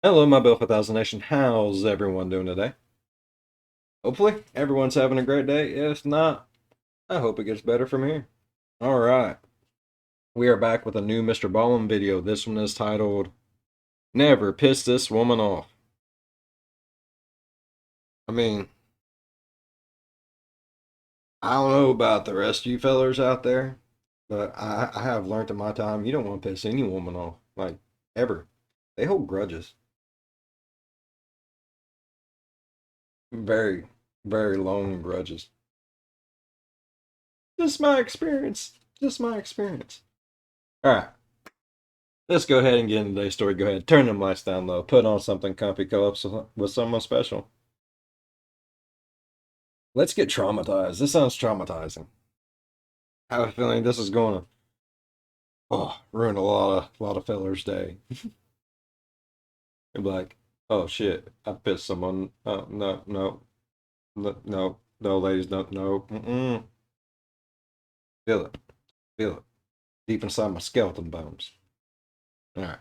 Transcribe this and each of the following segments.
Hello, my Bill 1000 Nation. How's everyone doing today? Hopefully, everyone's having a great day. If not, I hope it gets better from here. All right, we are back with a new MrBallen video. This one is titled Never Piss This Woman Off. I mean, I don't know about the rest of you fellers out there, but I have learned in my time you don't want to piss any woman off, like, ever. They hold grudges. Very, very long grudges. Just my experience. Just my experience. All right. Let's go ahead and get into today's story. Go ahead, turn them lights down low, put on something comfy, cuddle up with someone special. Let's get traumatized. This sounds traumatizing. I have a feeling this is going to ruin a lot of fellers' day. They'll be like, oh shit, I pissed someone. Oh no, no, no, no, no, ladies, no, no. Mm-mm. Feel it, feel it, deep inside my skeleton bones. All right,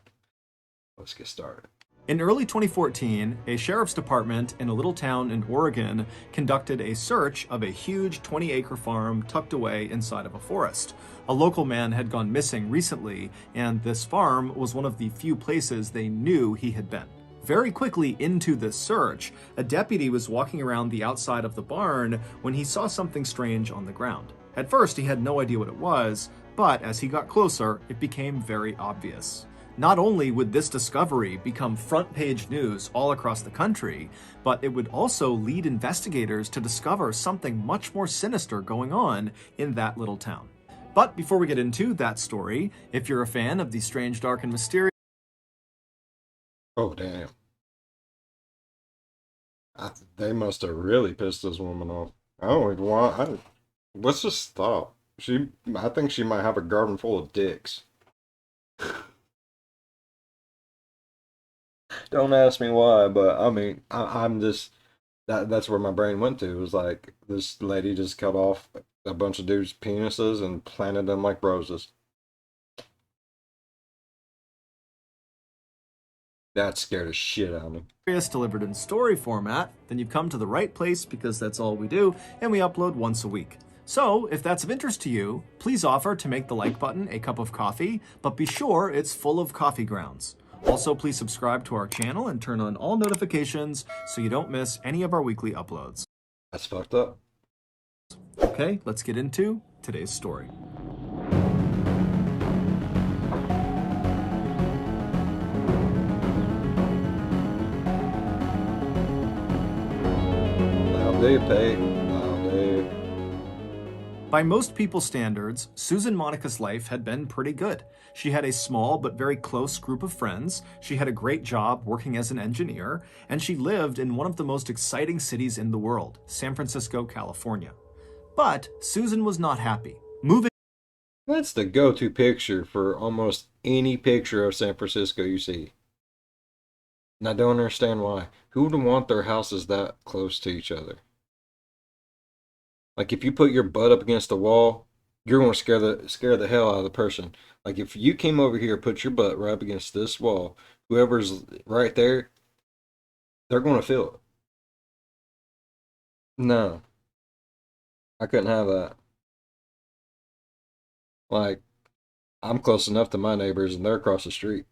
let's get started. In early 2014, a sheriff's department in a little town in Oregon conducted a search of a huge 20-acre farm tucked away inside of a forest. A local man had gone missing recently, and this farm was one of the few places they knew he had been. Very quickly into this search, a deputy was walking around the outside of the barn when he saw something strange on the ground. At first, he had no idea what it was, but as he got closer, it became very obvious. Not only would this discovery become front-page news all across the country, but it would also lead investigators to discover something much more sinister going on in that little town. But before we get into that story, if you're a fan of the strange, dark, and mysterious, Oh damn, they must have really pissed this woman off. I don't even want. Let's just stop. I think she might have a garden full of dicks. Don't ask me why, but I mean, I'm just that's where my brain went to. It was like this lady just cut off a bunch of dudes' penises and planted them like roses. That scared the shit out of me. delivered in story format, then you've come to the right place because that's all we do, and we upload once a week. So, if that's of interest to you, please offer to make the like button a cup of coffee, but be sure it's full of coffee grounds. Also, please subscribe to our channel and turn on all notifications so you don't miss any of our weekly uploads. That's fucked up. Okay, let's get into today's story. Now they pay. Now they. By most people's standards, Susan Monica's life had been pretty good. She had a small but very close group of friends, she had a great job working as an engineer, and she lived in one of the most exciting cities in the world, San Francisco, California. But Susan was not happy. Moving That's the go-to picture for almost any picture of San Francisco you see. And I don't understand why. Who would want their houses that close to each other? Like if you put your butt up against the wall, you're going to scare the hell out of the person. Like if you came over here, put your butt right up against this wall, whoever's right there, they're going to feel it. No, I couldn't have that. Like I'm close enough to my neighbors, and they're across the street.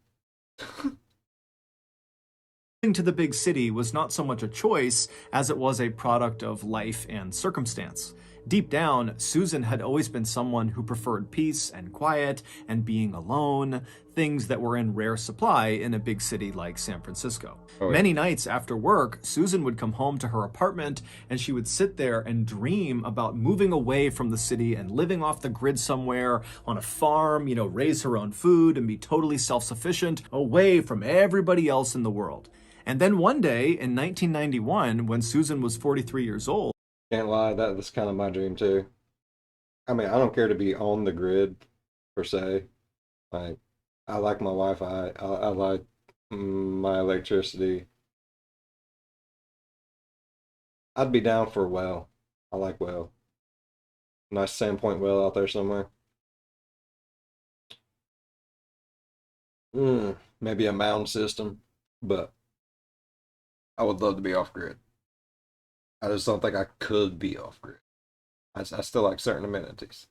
to the big city was not so much a choice as it was a product of life and circumstance. Deep down, Susan had always been someone who preferred peace and quiet and being alone, things that were in rare supply in a big city like San Francisco. Oh yeah. Many nights after work, Susan would come home to her apartment and she would sit there and dream about moving away from the city and living off the grid somewhere on a farm, raise her own food and be totally self-sufficient, away from everybody else in the world. And then one day in 1991, when Susan was 43 years old, Can't lie, that's kind of my dream too. I mean, I don't care to be on the grid per se. Like, I like my Wi-Fi. I like my electricity. I'd be down for a well. I like well. Nice Sandpoint well out there somewhere. Maybe a mound system, but I would love to be off grid. I just don't think I could be off grid. I still like certain amenities.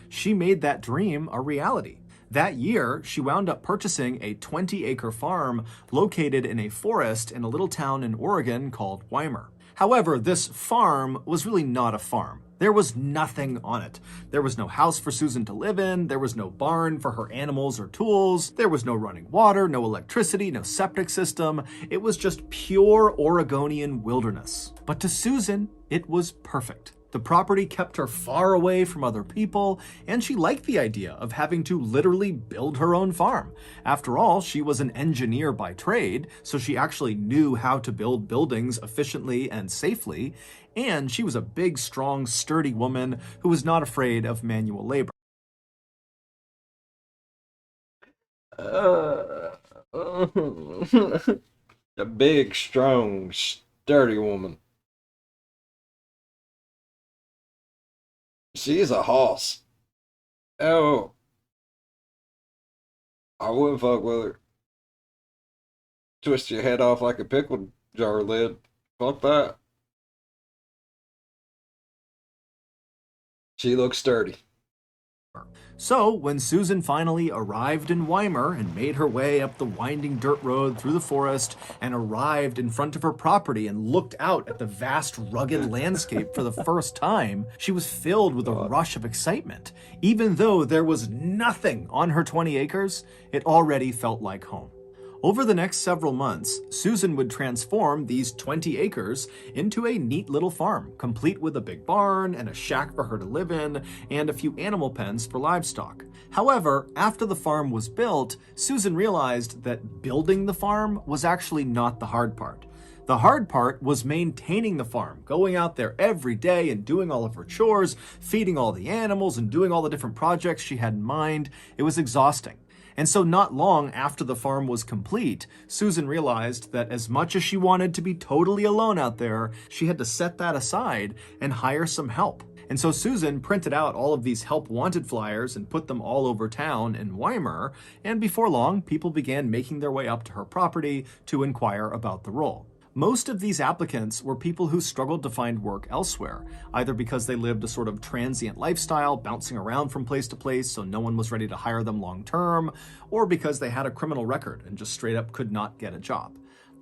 She made that dream a reality. That year, she wound up purchasing a 20-acre farm located in a forest in a little town in Oregon called Weimer. However, this farm was really not a farm. There was nothing on it. There was no house for Susan to live in. There was no barn for her animals or tools. There was no running water, no electricity, no septic system. It was just pure Oregonian wilderness. But to Susan, it was perfect. The property kept her far away from other people, and she liked the idea of having to literally build her own farm. After all, she was an engineer by trade, so she actually knew how to build buildings efficiently and safely, and she was a big, strong, sturdy woman who was not afraid of manual labor. Uh, a big, strong, sturdy woman. She's a hoss. Oh, I wouldn't fuck with her. Twist your head off like a pickle jar lid. Fuck that. She looks sturdy. So, when Susan finally arrived in Weimer and made her way up the winding dirt road through the forest and arrived in front of her property and looked out at the vast, rugged landscape for the first time, she was filled with a rush of excitement. Even though there was nothing on her 20 acres, it already felt like home. Over the next several months, Susan would transform these 20 acres into a neat little farm, complete with a big barn and a shack for her to live in, and a few animal pens for livestock. However, after the farm was built, Susan realized that building the farm was actually not the hard part. The hard part was maintaining the farm, going out there every day and doing all of her chores, feeding all the animals and doing all the different projects she had in mind. It was exhausting. And so not long after the farm was complete, Susan realized that as much as she wanted to be totally alone out there, she had to set that aside and hire some help. And so Susan printed out all of these help wanted flyers and put them all over town in Weimer, and before long, people began making their way up to her property to inquire about the role. Most of these applicants were people who struggled to find work elsewhere, either because they lived a sort of transient lifestyle, bouncing around from place to place so no one was ready to hire them long term, or because they had a criminal record and just straight up could not get a job.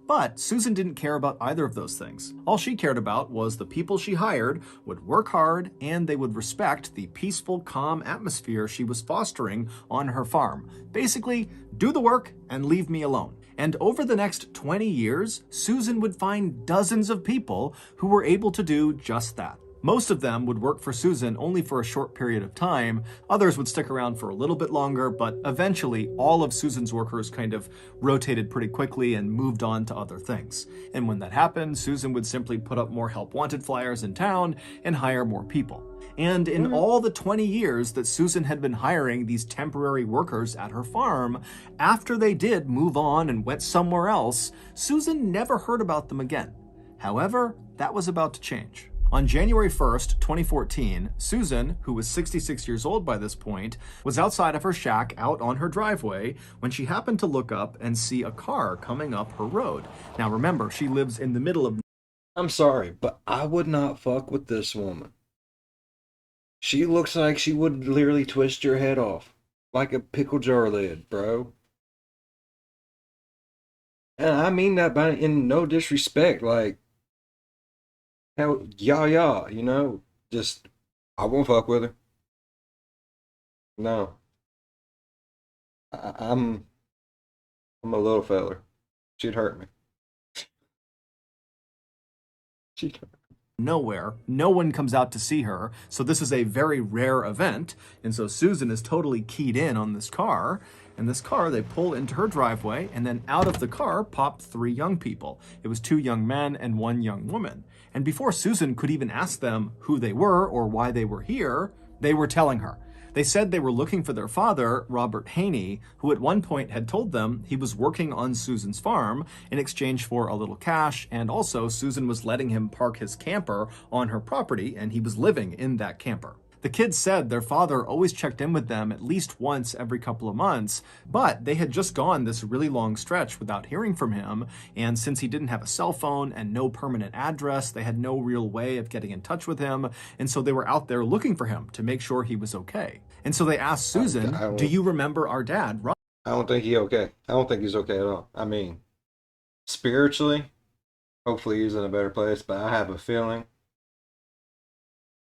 But Susan didn't care about either of those things. All she cared about was the people she hired would work hard and they would respect the peaceful, calm atmosphere she was fostering on her farm. Basically, do the work and leave me alone. And over the next 20 years, Susan would find dozens of people who were able to do just that. Most of them would work for Susan only for a short period of time. Others would stick around for a little bit longer, but eventually all of Susan's workers kind of rotated pretty quickly and moved on to other things. And when that happened, Susan would simply put up more help wanted flyers in town and hire more people. And in all the 20 years that Susan had been hiring these temporary workers at her farm, after they did move on and went somewhere else, Susan never heard about them again. However, that was about to change. On January 1st, 2014, Susan, who was 66 years old by this point, was outside of her shack out on her driveway when she happened to look up and see a car coming up her road. Now remember, she lives in the middle of... I'm sorry, but I would not fuck with this woman. She looks like she would literally twist your head off. Like a pickle jar lid, bro. And I mean that in no disrespect. Like, hell, yeah, you know? Just, I won't fuck with her. No. I'm a little feller. She'd hurt me. She'd hurt me. Nowhere. No one comes out to see her, so this is a very rare event, and so Susan is totally keyed in on this car, and this car, they pull into her driveway, and then out of the car popped 3 young people. It was 2 young men and 1 young woman. And before Susan could even ask them who they were or why they were here, they were telling her. They said they were looking for their father, Robert Haney, who at one point had told them he was working on Susan's farm in exchange for a little cash, and also Susan was letting him park his camper on her property, and he was living in that camper. The kids said their father always checked in with them at least once every couple of months, but they had just gone this really long stretch without hearing from him, and since he didn't have a cell phone and no permanent address, they had no real way of getting in touch with him, and so they were out there looking for him to make sure he was okay. And so they asked I, Susan, I "Do don't. you remember our dad?" I don't think he's okay. I don't think he's okay at all. I mean, spiritually, hopefully he's in a better place, but I have a feeling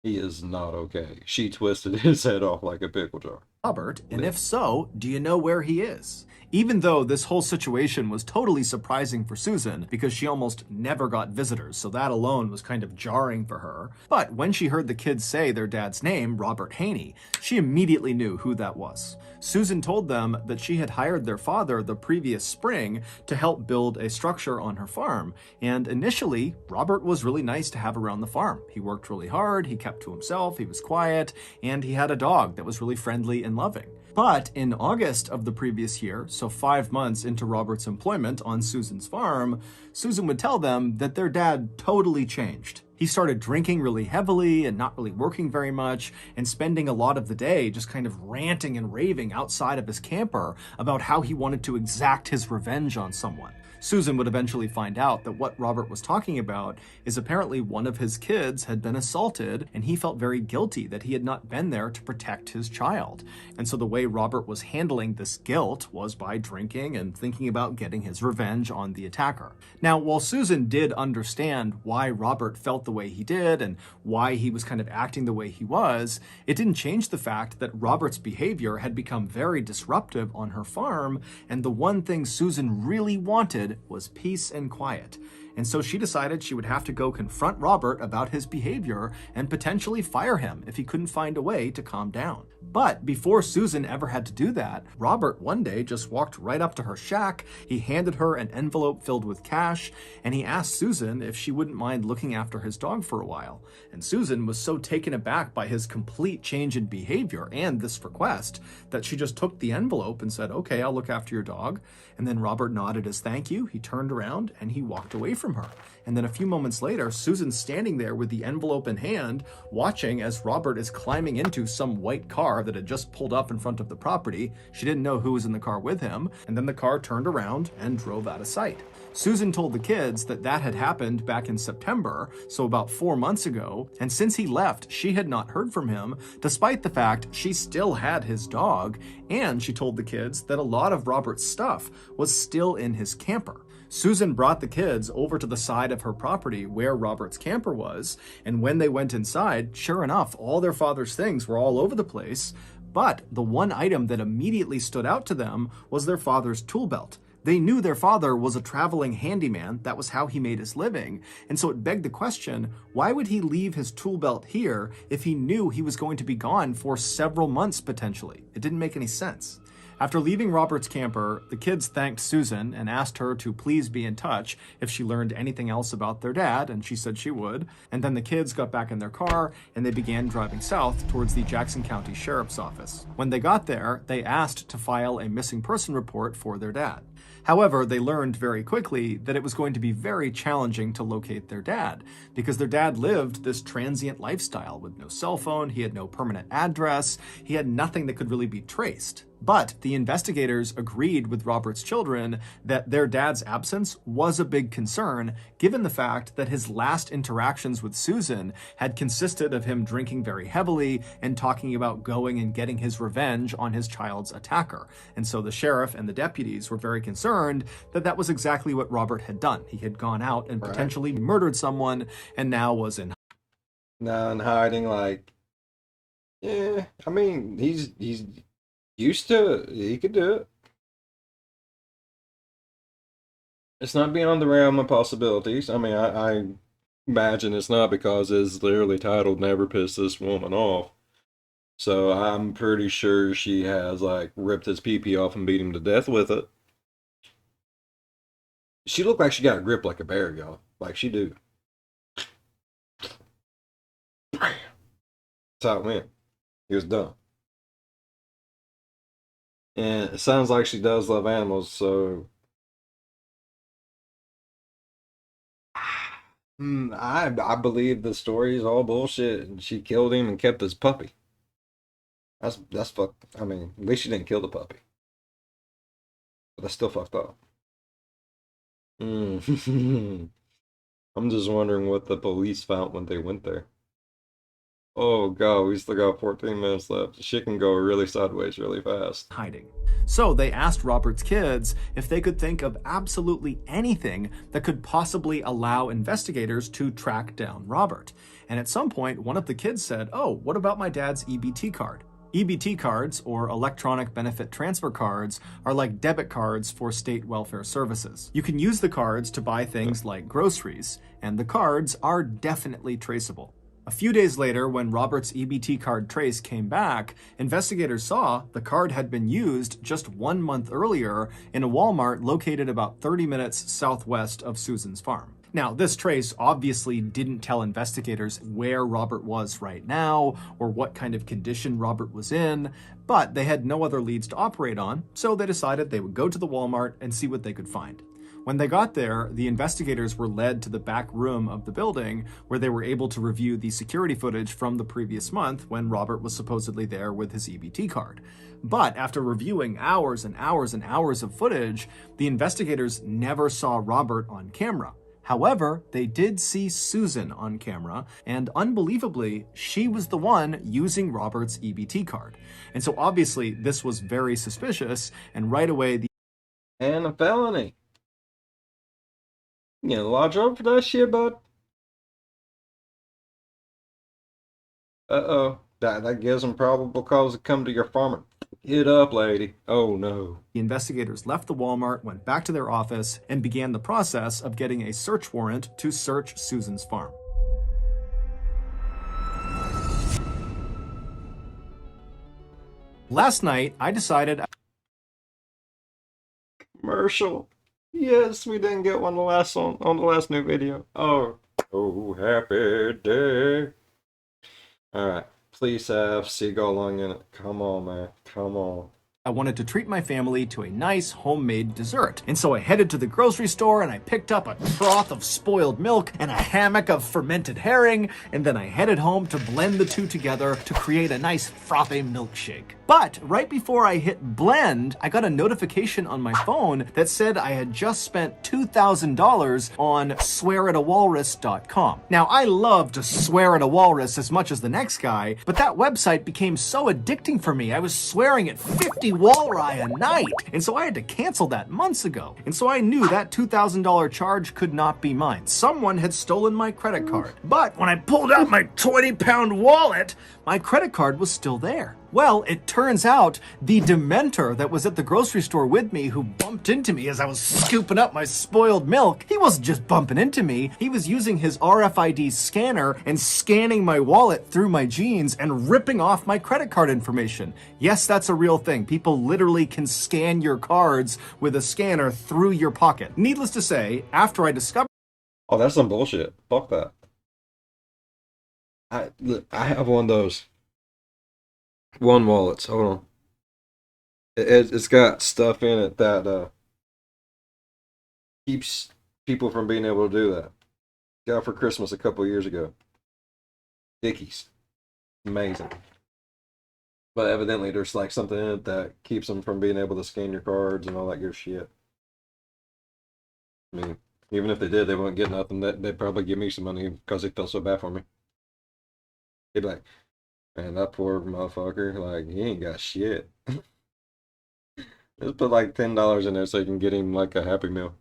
he is not okay. She twisted his head off like a pickle jar. Robert, and if so, do you know where he is? Even though this whole situation was totally surprising for Susan because she almost never got visitors, so that alone was kind of jarring for her. But when she heard the kids say their dad's name, Robert Haney, she immediately knew who that was. Susan told them that she had hired their father the previous spring to help build a structure on her farm, and initially, Robert was really nice to have around the farm. He worked really hard, he kept to himself, he was quiet, and he had a dog that was really friendly and loving. But in August of the previous year, so 5 months into Robert's employment on Susan's farm, Susan would tell them that their dad totally changed. He started drinking really heavily and not really working very much, and spending a lot of the day just kind of ranting and raving outside of his camper about how he wanted to exact his revenge on someone. Susan would eventually find out that what Robert was talking about is apparently one of his kids had been assaulted, and he felt very guilty that he had not been there to protect his child. And so the way Robert was handling this guilt was by drinking and thinking about getting his revenge on the attacker. Now, while Susan did understand why Robert felt the way he did and why he was kind of acting the way he was, it didn't change the fact that Robert's behavior had become very disruptive on her farm, and the one thing Susan really wanted was peace and quiet. And so she decided she would have to go confront Robert about his behavior and potentially fire him if he couldn't find a way to calm down. But before Susan ever had to do that, Robert one day just walked right up to her shack, he handed her an envelope filled with cash, and he asked Susan if she wouldn't mind looking after his dog for a while. And Susan was so taken aback by his complete change in behavior and this request that she just took the envelope and said, "Okay, I'll look after your dog." And then Robert nodded as thank you, he turned around, and he walked away from her. And then a few moments later, Susan's standing there with the envelope in hand, watching as Robert is climbing into some white car that had just pulled up in front of the property. She didn't know who was in the car with him, and then the car turned around and drove out of sight. Susan told the kids that that had happened back in September, so about 4 months ago, and since he left, she had not heard from him, despite the fact she still had his dog, and she told the kids that a lot of Robert's stuff was still in his camper. Susan brought the kids over to the side of her property where Robert's camper was, and when they went inside, sure enough, all their father's things were all over the place, but the one item that immediately stood out to them was their father's tool belt. They knew their father was a traveling handyman, that was how he made his living, and so it begged the question, why would he leave his tool belt here if he knew he was going to be gone for several months potentially? It didn't make any sense. After leaving Robert's camper, the kids thanked Susan and asked her to please be in touch if she learned anything else about their dad, and she said she would. And then the kids got back in their car and they began driving south towards the Jackson County Sheriff's Office. When they got there, they asked to file a missing person report for their dad. However, they learned very quickly that it was going to be very challenging to locate their dad, because their dad lived this transient lifestyle with no cell phone, he had no permanent address, he had nothing that could really be traced. But the investigators agreed with Robert's children that their dad's absence was a big concern, given the fact that his last interactions with Susan had consisted of him drinking very heavily and talking about going and getting his revenge on his child's attacker. And so the sheriff and the deputies were very concerned that that was exactly what Robert had done. He had gone out and potentially murdered someone and now was in hiding. Like, yeah, I mean, he's used to it. He could do it. It's not beyond the realm of possibilities. I mean, I imagine it's not, because it's literally titled "Never Piss This Woman Off." So I'm pretty sure she has like ripped his pee-pee off and beat him to death with it. She looked like she got a grip like a bear, y'all. Like she do. That's how it went. He was done. And it sounds like she does love animals, so I believe the story is all bullshit, and she killed him and kept his puppy. That's fuck. I mean, at least she didn't kill the puppy, but that's still fucked up. Mm. I'm just wondering what the police found when they went there. Oh god, we still got 14 minutes left. Shit can go really sideways really fast. hiding. So they asked Robert's kids if they could think of absolutely anything that could possibly allow investigators to track down Robert. And at some point, one of the kids said, "Oh, what about my dad's EBT card?" EBT cards, or electronic benefit transfer cards, are like debit cards for state welfare services. You can use the cards to buy things like groceries, and the cards are definitely traceable. A few days later, when Robert's EBT card trace came back, investigators saw the card had been used just 1 month earlier in a Walmart located about 30 minutes southwest of Susan's farm. Now, this trace obviously didn't tell investigators where Robert was right now or what kind of condition Robert was in, but they had no other leads to operate on, so they decided they would go to the Walmart and see what they could find. When they got there, the investigators were led to the back room of the building where they were able to review the security footage from the previous month when Robert was supposedly there with his EBT card. But after reviewing hours and hours and hours of footage, the investigators never saw Robert on camera. However, they did see Susan on camera, and unbelievably, she was the one using Robert's EBT card. And so obviously, this was very suspicious, and right away, And a felony. You get a lot of trouble for that shit, bud. Uh-oh. That gives them probable cause to come to your farm and hit up, lady. Oh no. the investigators left the Walmart, went back to their office, and began the process of getting a search warrant to search Susan's farm. Last night, I decided Commercial. Yes, we didn't get one on the last new video. Oh, happy day. Alright. Please have seagull lung in it. Come on, man. Come on. I wanted to treat my family to a nice homemade dessert. And so I headed to the grocery store and I picked up a trough of spoiled milk and a hammock of fermented herring, and then I headed home to blend the two together to create a nice frappe milkshake. But right before I hit blend, I got a notification on my phone that said I had just spent $2,000 on swearatawalrus.com. Now, I love to swear at a walrus as much as the next guy, but that website became so addicting for me. I was swearing at 50 walrus a night, and so I had to cancel that months ago. And so I knew that $2,000 charge could not be mine. Someone had stolen my credit card. But when I pulled out my 20-pound wallet, my credit card was still there. Well, it turns out the Dementor that was at the grocery store with me, who bumped into me as I was scooping up my spoiled milk, he wasn't just bumping into me, he was using his RFID scanner and scanning my wallet through my jeans and ripping off my credit card information. Yes, that's a real thing. People literally can scan your cards with a scanner through your pocket. Needless to say, after I discovered Oh, that's some bullshit. Fuck that. I have one of those. One wallets. Hold on. It's got stuff in it that keeps people from being able to do that. Got for Christmas a couple years ago. Dickies. Amazing. But evidently there's like something in it that keeps them from being able to scan your cards and all that good shit. I mean, even if they did, they wouldn't get nothing. They'd probably give me some money because they felt so bad for me. They'd be like, man, that poor motherfucker, like, he ain't got shit. Just put like $10 in there so you can get him like a Happy Meal.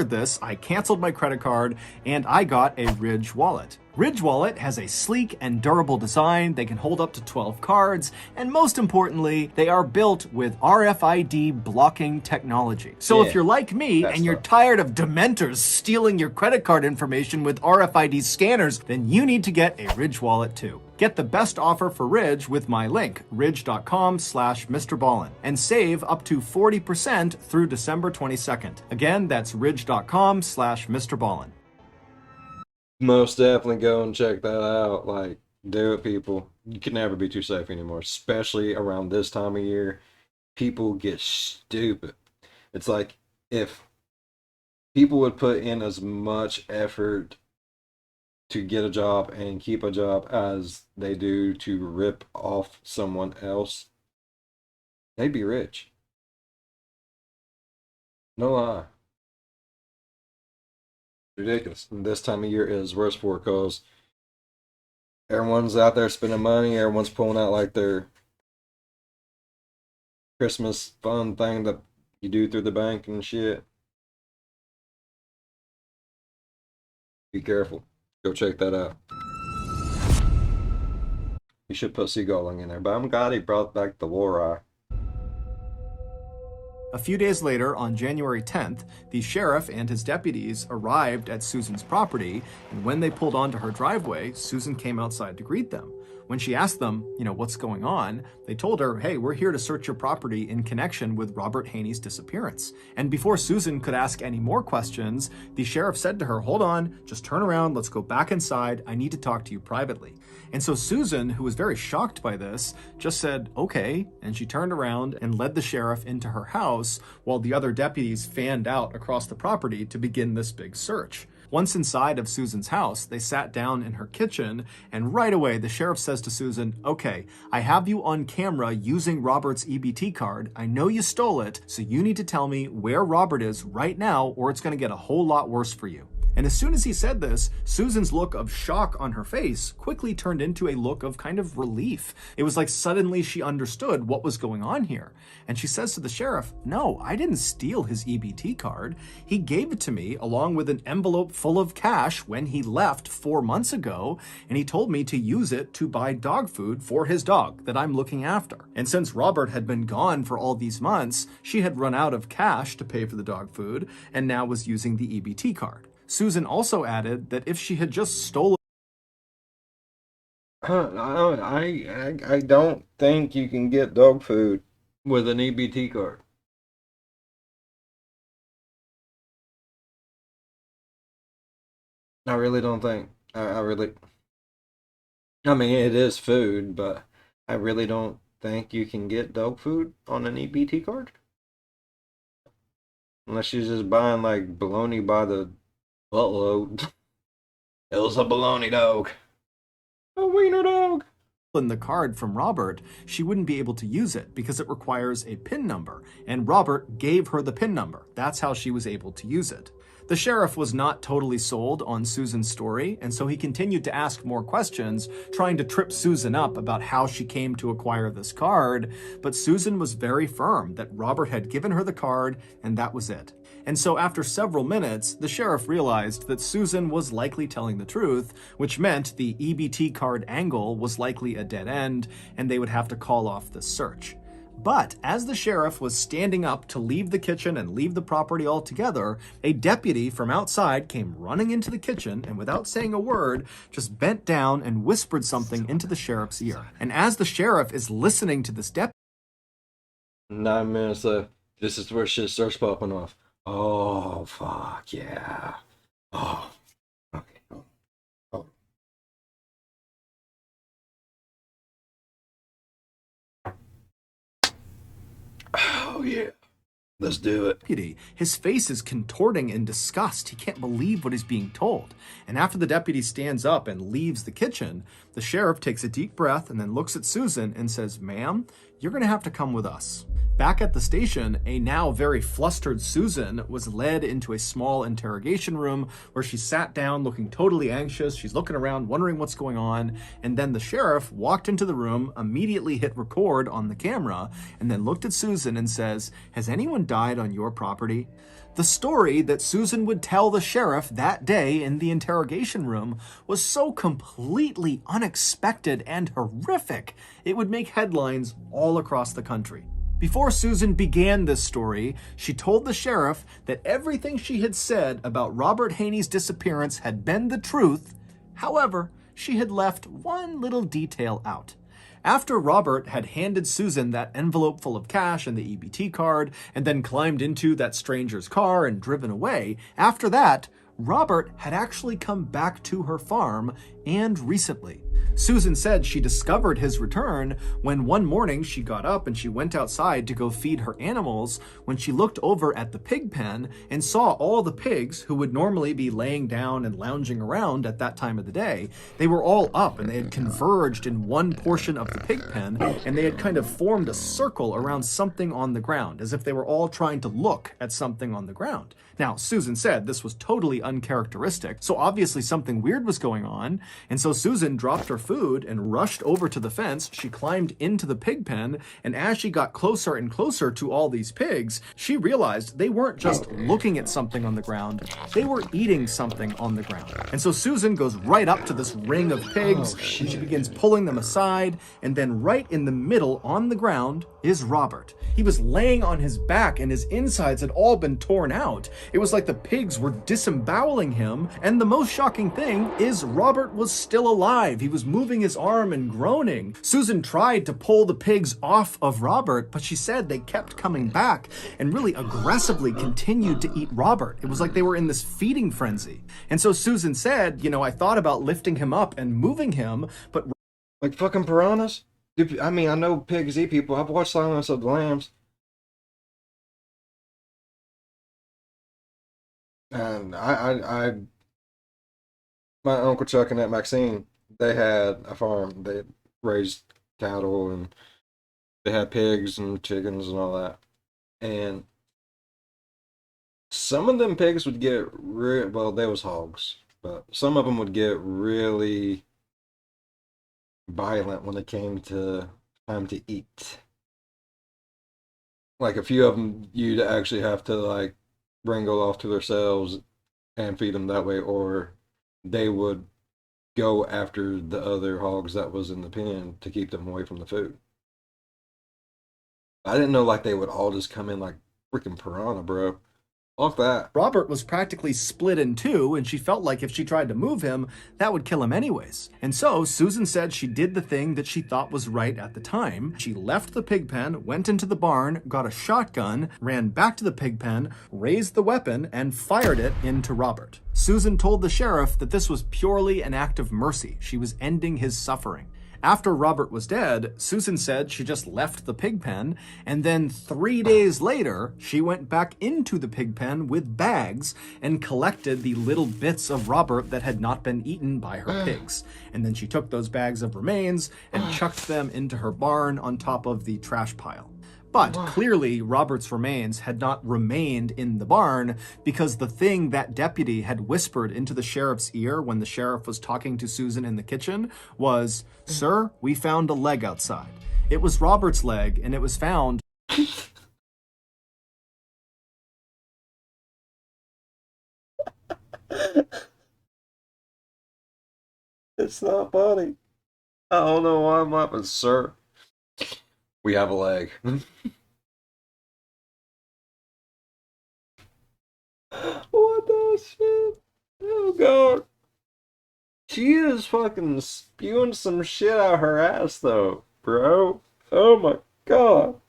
this, I canceled my credit card and I got a Ridge wallet. Ridge wallet has a sleek and durable design. They can hold up to 12 cards, and most importantly, they are built with RFID blocking technology. So if you're like me and you're tired of Dementors stealing your credit card information with RFID scanners, then you need to get a Ridge wallet too. Get the best offer for Ridge with my link, ridge.com/MrBallen, and save up to 40% through December 22nd. Again, that's ridge.com/MrBallen. Most definitely go and check that out. Like, do it, people. You can never be too safe anymore, especially around this time of year. People get stupid. It's like if people would put in as much effort to get a job and keep a job as they do to rip off someone else, they'd be rich. No lie. Ridiculous. And this time of year is worse for because everyone's out there spending money. Everyone's pulling out like their Christmas fun thing that you do through the bank and shit. Be careful. Go check that out. You should put seagulling in there, but I'm glad he brought back the war eye. A few days later, on January 10th, the sheriff and his deputies arrived at Susan's property, and when they pulled onto her driveway, Susan came outside to greet them. When she asked them, what's going on, they told her, hey, we're here to search your property in connection with Robert Haney's disappearance. And before Susan could ask any more questions, the sheriff said to her, hold on, just turn around, let's go back inside, I need to talk to you privately. And so Susan, who was very shocked by this, just said, okay, and she turned around and led the sheriff into her house while the other deputies fanned out across the property to begin this big search. Once inside of Susan's house, they sat down in her kitchen, and right away the sheriff says to Susan, okay, I have you on camera using Robert's EBT card. I know you stole it, so you need to tell me where Robert is right now or it's going to get a whole lot worse for you. And as soon as he said this, Susan's look of shock on her face quickly turned into a look of kind of relief. It was like suddenly she understood what was going on here. And she says to the sheriff, no, I didn't steal his EBT card. He gave it to me along with an envelope full of cash when he left 4 months ago, and he told me to use it to buy dog food for his dog that I'm looking after. And since Robert had been gone for all these months, she had run out of cash to pay for the dog food and now was using the EBT card. Susan also added that if she had just stolen I don't think you can get dog food with an EBT card. I really don't think. I mean, it is food, but I really don't think you can get dog food on an EBT card. Unless you're just buying like bologna by the buttload. It was a bologna dog. A wiener dog. the card from Robert, she wouldn't be able to use it because it requires a PIN number, and Robert gave her the PIN number. That's how she was able to use it. The sheriff was not totally sold on Susan's story, and so he continued to ask more questions, trying to trip Susan up about how she came to acquire this card, but Susan was very firm that Robert had given her the card, and that was it. And so after several minutes, the sheriff realized that Susan was likely telling the truth, which meant the EBT card angle was likely a dead end, and they would have to call off the search. But as the sheriff was standing up to leave the kitchen and leave the property altogether, a deputy from outside came running into the kitchen and without saying a word, just bent down and whispered something into the sheriff's ear. And as the sheriff is listening to this deputy, 9 minutes left. This is where shit starts popping off. Oh, fuck, yeah. Oh, okay. Oh. Oh, yeah. Let's do it. His face is contorting in disgust. He can't believe what he's being told. And after the deputy stands up and leaves the kitchen, the sheriff takes a deep breath and then looks at Susan and says, "Ma'am, you're going to have to come with us." Back at the station, a now very flustered Susan was led into a small interrogation room where she sat down looking totally anxious. She's looking around, wondering what's going on. And then the sheriff walked into the room, immediately hit record on the camera, and then looked at Susan and says, "Has anyone died on your property?" The story that Susan would tell the sheriff that day in the interrogation room was so completely unexpected and horrific, it would make headlines all across the country. Before Susan began this story, she told the sheriff that everything she had said about Robert Haney's disappearance had been the truth. However, she had left one little detail out. After Robert had handed Susan that envelope full of cash and the EBT card, and then climbed into that stranger's car and driven away, after that, Robert had actually come back to her farm, and recently. Susan said she discovered his return when one morning she got up and she went outside to go feed her animals when she looked over at the pig pen and saw all the pigs who would normally be laying down and lounging around at that time of the day. They were all up and they had converged in one portion of the pig pen, and they had kind of formed a circle around something on the ground, as if they were all trying to look at something on the ground. Now, Susan said this was totally uncharacteristic, so obviously something weird was going on, and so Susan dropped her food and rushed over to the fence. She climbed into the pig pen, and as she got closer and closer to all these pigs, she realized they weren't just looking at something on the ground, they were eating something on the ground. And so Susan goes right up to this ring of pigs, and she begins pulling them aside, and then right in the middle on the ground is Robert. He was laying on his back and his insides had all been torn out. It was like the pigs were disemboweling him, and the most shocking thing is Robert was still alive. He was moving his arm and groaning. Susan tried to pull the pigs off of Robert, but she said they kept coming back and really aggressively continued to eat Robert. It was like they were in this feeding frenzy. And so Susan said, I thought about lifting him up and moving him, but... Like fucking piranhas? Dude, I mean, I know pigs eat people. I've watched Silence of the Lambs. And my Uncle Chuck and Aunt Maxine, they had a farm. They raised cattle and they had pigs and chickens and all that. And some of them pigs would get well, they was hogs, but some of them would get really violent when it came to time to eat. Like a few of them, you'd actually have to like wrangle off to themselves and feed them that way, or they would go after the other hogs that was in the pen to keep them away from the food. I didn't know like they would all just come in like freaking piranha, bro. Fuck that. Robert was practically split in two, and she felt like if she tried to move him, that would kill him anyways. And so Susan said she did the thing that she thought was right at the time. She left the pig pen, went into the barn, got a shotgun, ran back to the pig pen, raised the weapon, and fired it into Robert. Susan told the sheriff that this was purely an act of mercy. She was ending his suffering. After Robert was dead, Susan said she just left the pig pen, and then 3 days later, she went back into the pig pen with bags and collected the little bits of Robert that had not been eaten by her pigs. And then she took those bags of remains and chucked them into her barn on top of the trash pile. But clearly, Robert's remains had not remained in the barn, because the thing that deputy had whispered into the sheriff's ear when the sheriff was talking to Susan in the kitchen was, "Sir, we found a leg outside." It was Robert's leg, and it was found... It's not funny. I don't know why I'm laughing, sir. We have a leg. What the shit? Oh god. She is fucking spewing some shit out her ass though, bro. Oh my god.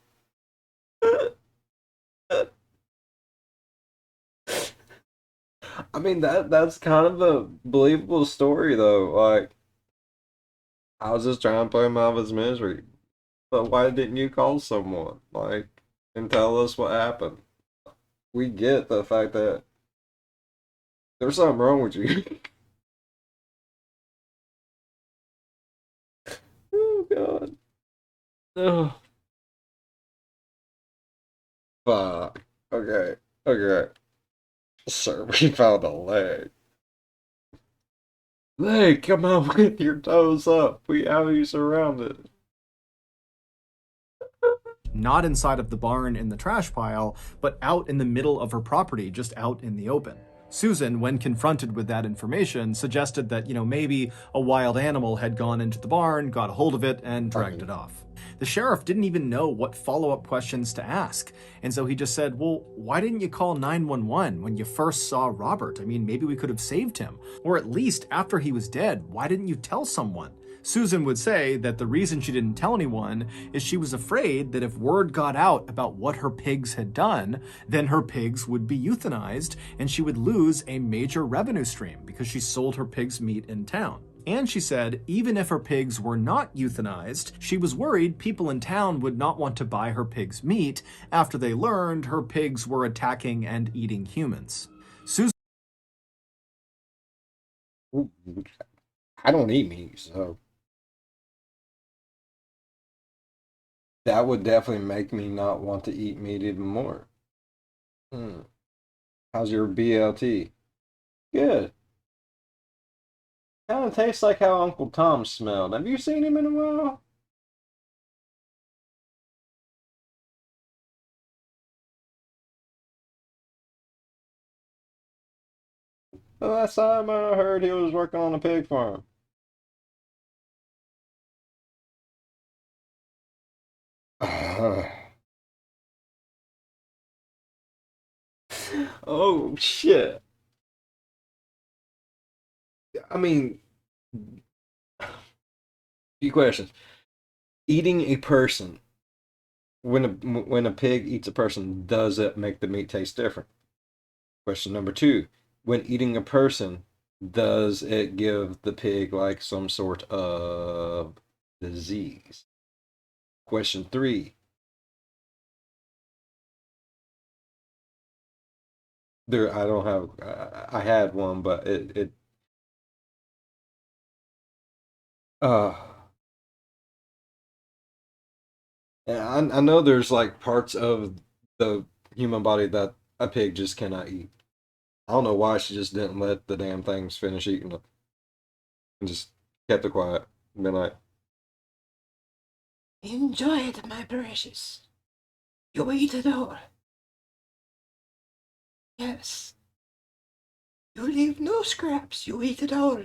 I mean that's kind of a believable story though. Like I was just trying to put him out of his misery. But why didn't you call someone? Like, and tell us what happened? We get the fact that there's something wrong with you. Oh, God. Oh, fuck. Okay. Okay. Sir, we found a leg. Leg, come on with your toes up. We have you surrounded. Not inside of the barn in the trash pile, but out in the middle of her property, just out in the open. Susan, when confronted with that information, suggested that, maybe a wild animal had gone into the barn, got a hold of it, and dragged it off. The sheriff didn't even know what follow-up questions to ask, and so he just said, well, why didn't you call 911 when you first saw Robert? I mean, maybe we could have saved him. Or at least after he was dead, why didn't you tell someone? Susan would say that the reason she didn't tell anyone is she was afraid that if word got out about what her pigs had done, then her pigs would be euthanized and she would lose a major revenue stream because she sold her pigs' meat in town. And she said even if her pigs were not euthanized, she was worried people in town would not want to buy her pigs' meat after they learned her pigs were attacking and eating humans. Susan Ooh, I don't eat meat, so that would definitely make me not want to eat meat even more. Hmm. How's your BLT? Good. Kind of tastes like how Uncle Tom smelled. Have you seen him in a while? The last time I heard he was working on a pig farm. Oh shit. I mean, few questions. Eating a person when a pig eats a person, does it make the meat taste different? Question number two. When eating a person, does it give the pig like some sort of disease? Question three. There, I don't have. I had one, but uh, and I know there's like parts of the human body that a pig just cannot eat. I don't know why she just didn't let the damn things finish eating it and just kept it quiet. And been like, enjoy it, my precious. You eat it all. Yes. You leave no scraps. You eat it all.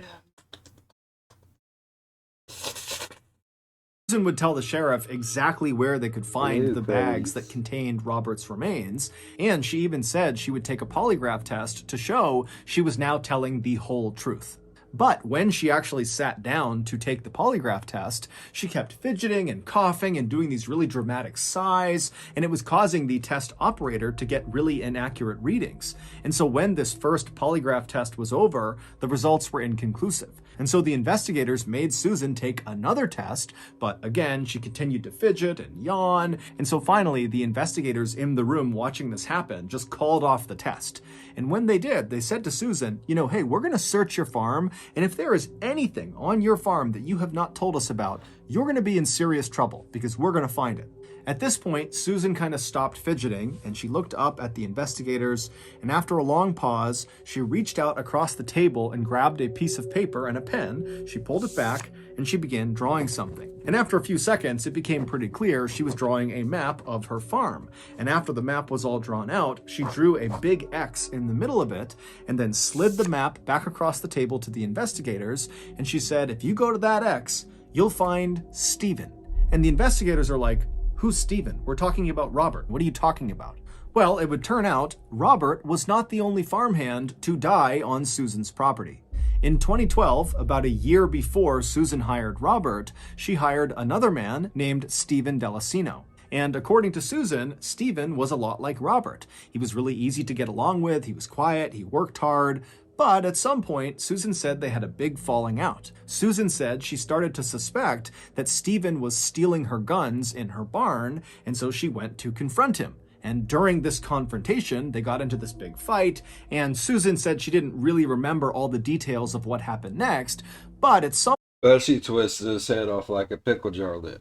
would tell the sheriff exactly where they could find Ew, the bags that please. contained Robert's remains, and she even said she would take a polygraph test to show she was now telling the whole truth. But when she actually sat down to take the polygraph test, she kept fidgeting and coughing and doing these really dramatic sighs, and it was causing the test operator to get really inaccurate readings. And so when this first polygraph test was over, the results were inconclusive. And so the investigators made Susan take another test, but again, she continued to fidget and yawn. And so finally, the investigators in the room watching this happen just called off the test. And when they did, they said to Susan, hey, we're going to search your farm. And if there is anything on your farm that you have not told us about, you're going to be in serious trouble because we're going to find it. At this point, Susan kind of stopped fidgeting and she looked up at the investigators, and after a long pause, she reached out across the table and grabbed a piece of paper and a pen. She pulled it back and she began drawing something. And after a few seconds, it became pretty clear she was drawing a map of her farm. And after the map was all drawn out, she drew a big X in the middle of it and then slid the map back across the table to the investigators. And she said, if you go to that X, you'll find Stephen. And the investigators are like, who's Stephen? We're talking about Robert. What are you talking about? Well, it would turn out Robert was not the only farmhand to die on Susan's property. In 2012, about a year before Susan hired Robert, she hired another man named Stephen Delasino. And according to Susan, Stephen was a lot like Robert. He was really easy to get along with, he was quiet, he worked hard, but at some point, Susan said they had a big falling out. Susan said she started to suspect that Stephen was stealing her guns in her barn, and so she went to confront him. And during this confrontation, they got into this big fight, and Susan said she didn't really remember all the details of what happened next, but at some But she twisted his head off like a pickle jar lid.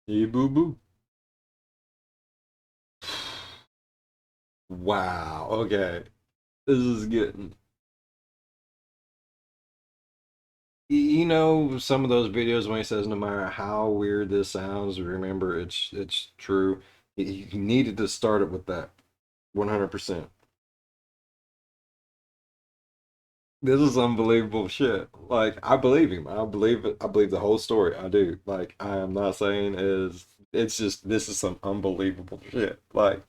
Hey, boo boo. Wow. Okay. This is getting. You know some of those videos when he says, "No matter how weird this sounds, remember it's true." He needed to start it with that. 100%. This is unbelievable shit. Like I believe him. I believe it. I believe the whole story. I do. Like I am not saying is. It's just this is some unbelievable shit. Like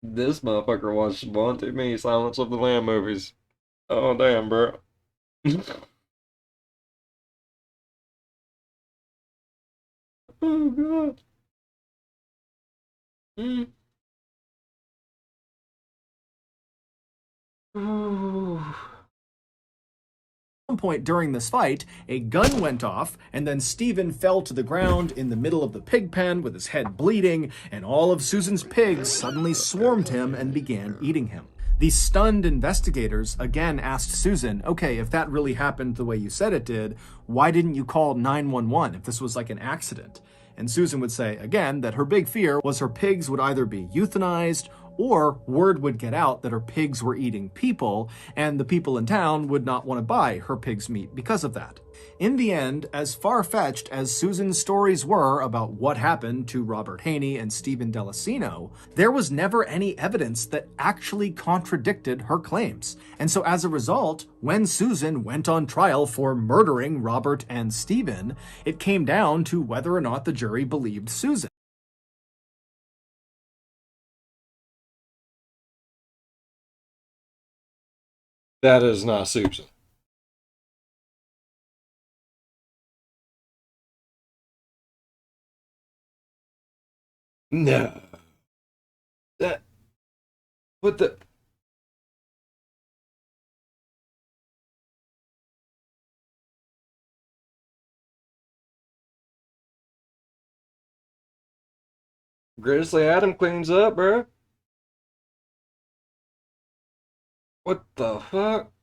This motherfucker watched one too many Silence of the Lamb movies. Oh damn, bro. Oh god. Mm. Oh. At one point during this fight, a gun went off, and then Stephen fell to the ground in the middle of the pig pen with his head bleeding, and all of Susan's pigs suddenly swarmed him and began eating him. The stunned investigators again asked Susan, okay, if that really happened the way you said it did, why didn't you call 911 if this was like an accident? And Susan would say again that her big fear was her pigs would either be euthanized or word would get out that her pigs were eating people, and the people in town would not want to buy her pig's meat because of that. In the end, as far-fetched as Susan's stories were about what happened to Robert Haney and Stephen Delacino, there was never any evidence that actually contradicted her claims. And so as a result, when Susan went on trial for murdering Robert and Stephen, it came down to whether or not the jury believed Susan. That is not Susan. No. That what the Grizzly Adam cleans up, bro. What the fuck?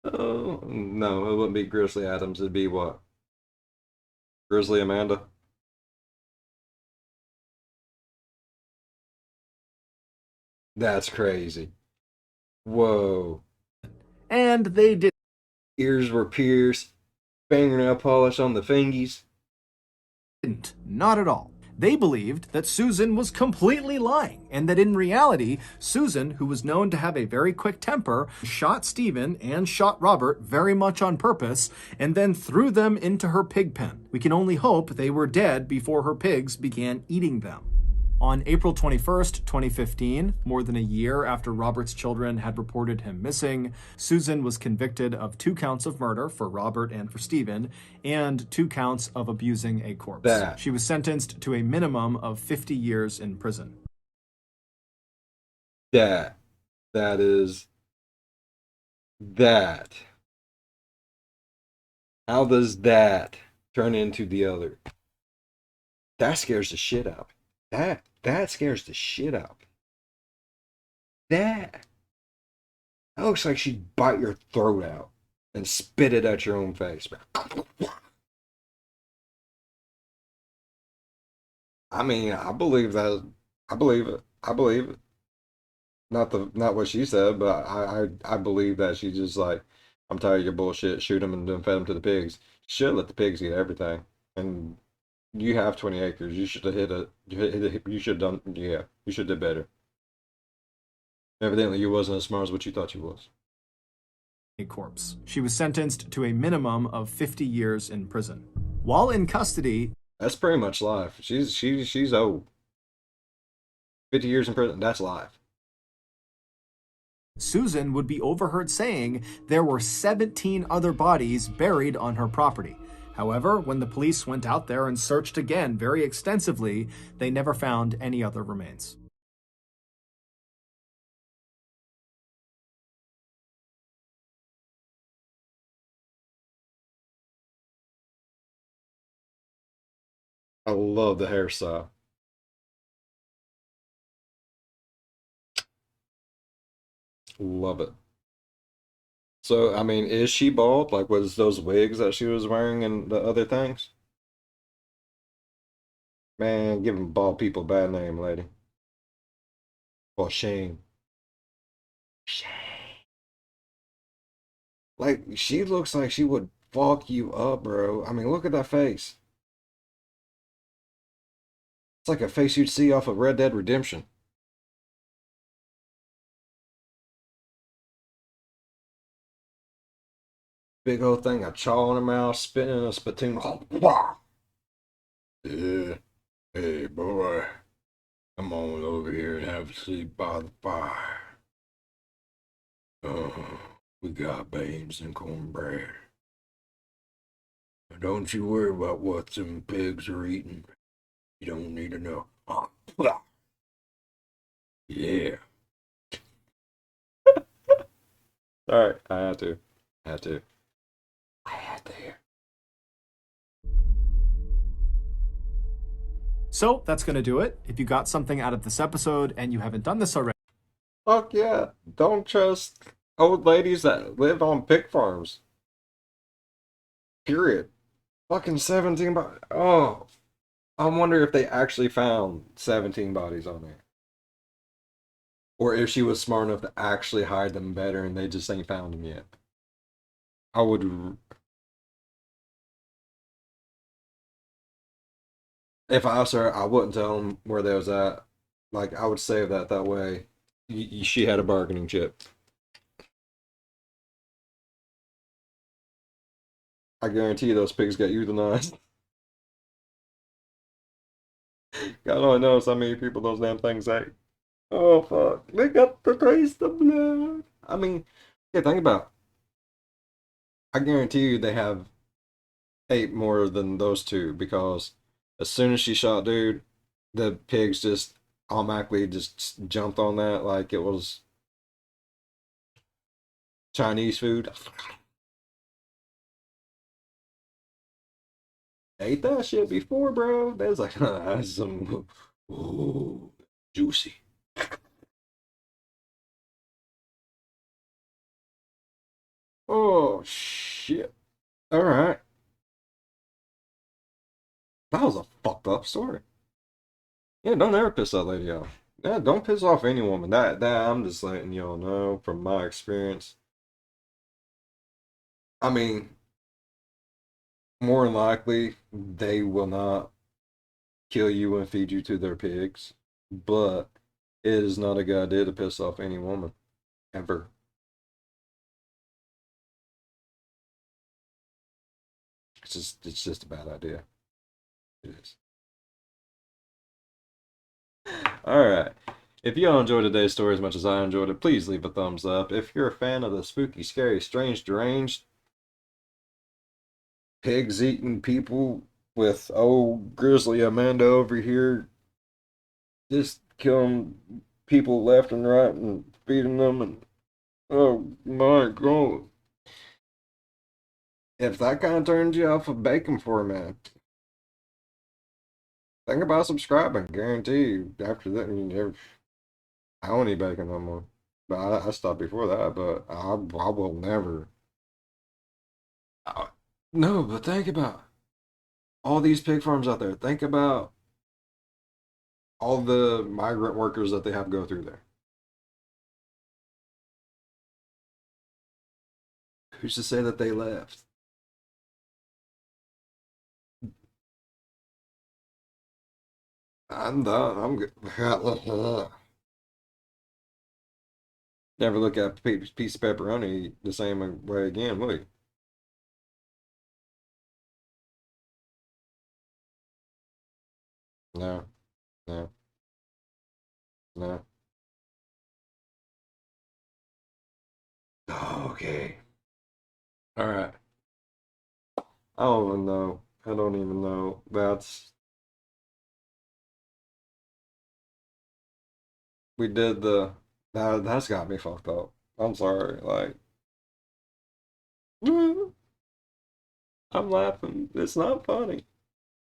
Oh no, it wouldn't be Grizzly Adams, it'd be what? Grizzly Amanda? That's crazy. Whoa. And they Ears were pierced, fingernail polish on the fingies. didn't. Not at all. They believed that Susan was completely lying, and that in reality, Susan, who was known to have a very quick temper, shot Stephen and shot Robert very much on purpose, and then threw them into her pig pen. We can only hope they were dead before her pigs began eating them. On April 21st, 2015, more than a year after Robert's children had reported him missing, Susan was convicted of 2 counts of murder for Robert and for Stephen, and 2 counts of abusing a corpse. That She was sentenced to a minimum of 50 years in prison. that that is that. How does that turn into the other? That scares the shit out of me. That scares the shit out of me. That that looks like she'd bite your throat out and spit it at your own face, man. I mean, I believe that. I believe it. I believe it. Not what she said, but I believe that she just like, I'm tired of your bullshit. Shoot them and then fed them to the pigs. Should let the pigs eat everything. And you have 20 acres. You should have hit it. You should have done. Yeah, you should have did better. Evidently, you wasn't as smart as what you thought you was. A corpse. She was sentenced to a minimum of 50 years in prison. While in custody, That's pretty much life. She's old. 50 years in prison. That's life. Susan would be overheard saying there were 17 other bodies buried on her property. However, when the police went out there and searched again very extensively, they never found any other remains. I love the hairstyle. Love it. So, I mean, is she bald? Like, was those wigs that she was wearing and the other things? Man, giving bald people a bad name, lady. Well, shame. Shame. Like, she looks like she would fuck you up, bro. I mean, look at that face. It's like a face you'd see off of Red Dead Redemption. Big old thing, a chaw in her mouth, spitting in a spittoon. Yeah. Hey, boy. Come on over here and have a seat by the fire. Oh, we got beans and cornbread. Don't you worry about what them pigs are eating. You don't need to know. Oh, yeah. Alright, I had to. I had to. I had to. So that's going to do it. If you got something out of this episode and you haven't done this already, Fuck yeah. Don't trust old ladies that live on pig farms. Period. Fucking 17 bodies. Oh, I wonder if they actually found 17 bodies on there. Or if she was smart enough to actually hide them better and they just ain't found them yet. I would. If I was her, I wouldn't tell them where they was at. Like, I would save that way. She had a bargaining chip. I guarantee you those pigs got euthanized. God only knows how many people those damn things ate. Oh fuck. They got the taste of blood. I mean, yeah, think about it. I guarantee you they have ate more than those two because as soon as she shot dude, the pigs just automatically just jumped on that like it was Chinese food. Ate that shit before, bro. They was like, that's some ooh, juicy. Oh shit. All right. That was a fucked up story. Yeah, don't ever piss that lady off. Yeah, don't piss off any woman. That I'm just letting y'all know from my experience. I mean, more than likely, they will not kill you and feed you to their pigs, but it is not a good idea to piss off any woman ever. It's just a bad idea. It is. All right. If y'all enjoyed today's story as much as I enjoyed it, please leave a thumbs up. If you're a fan of the spooky, scary, strange, deranged, pigs eating people with old grizzly Amanda over here, just killing people left and right and feeding them, and oh my god. If that kind of turns you off of bacon for a minute, think about subscribing. Guarantee you, after that, I don't eat bacon no more. But I stopped before that, but I will never. No, but think about all these pig farms out there. Think about all the migrant workers that they have go through there. Who's to say that they left? I'm done. I'm good. Never look at a piece of pepperoni the same way again, will you? No, no, no. Okay. All right. I don't even know. I don't even know. We did that's got me fucked up. I'm sorry. Like, I'm laughing. It's not funny,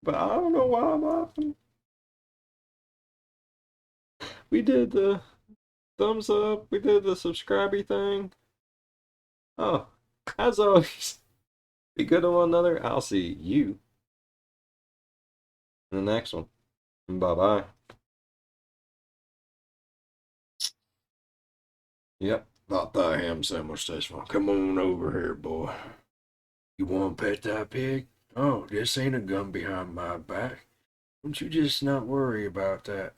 but I don't know why I'm laughing. We did the thumbs up. We did the subscribey thing. Oh, as always, be good to one another. I'll see you in the next one. Bye bye. Yep, thought that ham sandwich tastes fun. Come on over here, boy. You want to pet that pig? Oh, this ain't a gun behind my back. Don't you just not worry about that.